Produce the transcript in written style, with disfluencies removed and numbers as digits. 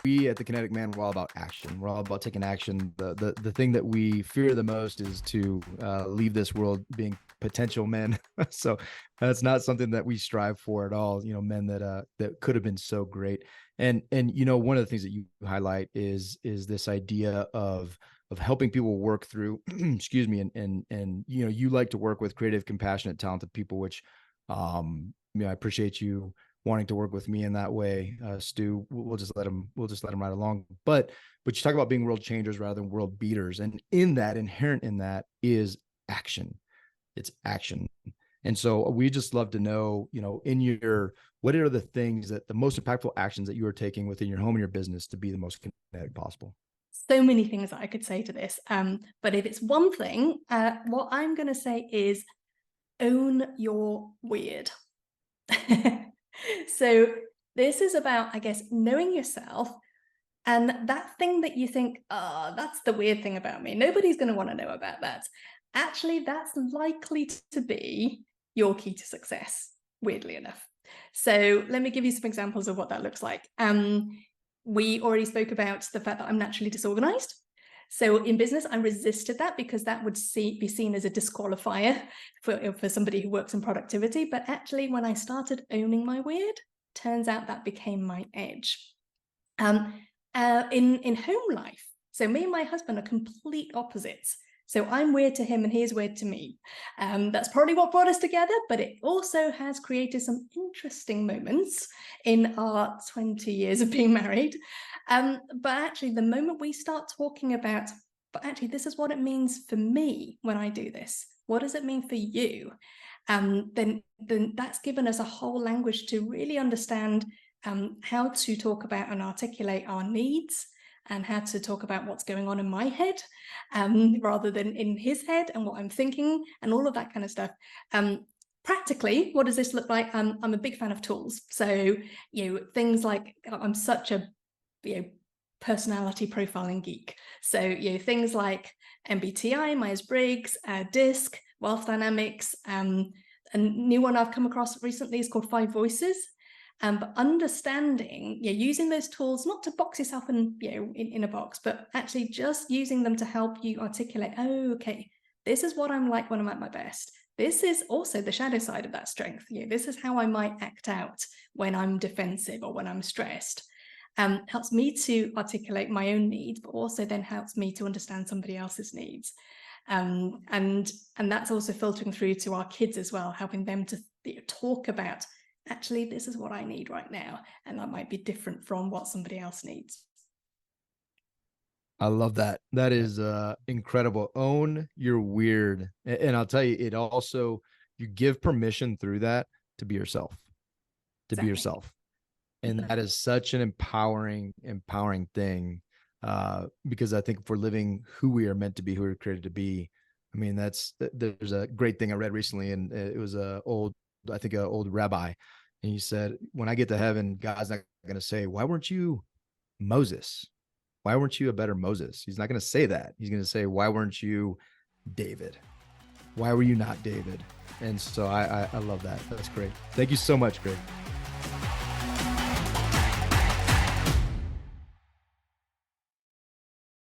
we at the Kinetic Man, we're all about action. We're all about taking action. The thing that we fear the most is to leave this world being potential men. So that's not something that we strive for at all. Men that could have been so great. And one of the things that you highlight is this idea of helping people work through, excuse me, and you like to work with creative, compassionate, talented people, which I appreciate you wanting to work with me in that way, Stu. We'll just let them ride along. But you talk about being world changers rather than world beaters, and inherent in that is action. It's action. And so we just love to know, what are the things that the most impactful actions that you are taking within your home and your business to be the most kinetic possible? So many things that I could say to this. But if it's one thing, what I'm going to say is own your weird. So this is about, I guess, knowing yourself and that thing that you think, oh, that's the weird thing about me. Nobody's going to want to know about that. Actually, that's likely to be your key to success, weirdly enough. So let me give you some examples of what that looks like. We already spoke about the fact that I'm naturally disorganized. So in business, I resisted that because that would be seen as a disqualifier for somebody who works in productivity. But actually, when I started owning my weird, turns out that became my edge. In home life, so me and my husband are complete opposites. So I'm weird to him and he's weird to me. That's probably what brought us together, but it also has created some interesting moments in our 20 years of being married. But actually, the moment we start talking about, but actually, this is what it means for me when I do this. What does it mean for you? Then that's given us a whole language to really understand how to talk about and articulate our needs, and how to talk about what's going on in my head rather than in his head and what I'm thinking and all of that kind of stuff. Practically, what does this look like? I'm a big fan of tools. So, things like I'm such a, personality profiling geek. So, things like MBTI, Myers-Briggs, DISC, Wealth Dynamics, a new one I've come across recently is called 5 Voices. But understanding, using those tools, not to box yourself in a box, but actually just using them to help you articulate, oh, okay, this is what I'm like when I'm at my best. This is also the shadow side of that strength. This is how I might act out when I'm defensive or when I'm stressed. Helps me to articulate my own needs, but also then helps me to understand somebody else's needs. And that's also filtering through to our kids as well, helping them to talk about, actually, this is what I need right now. And that might be different from what somebody else needs. I love that. That is incredible. Own your weird. And I'll tell you, it also, you give permission through that to be yourself, Exactly. be yourself. And that is such an empowering thing. Because I think if we're living who we are meant to be, who we're created to be, I mean, there's a great thing I read recently, and it was an old rabbi. And he said, when I get to heaven, God's not going to say, why weren't you Moses? Why weren't you a better Moses? He's not going to say that. He's going to say, why weren't you David? Why were you not David? And so I love that. That's great. Thank you so much, Greg.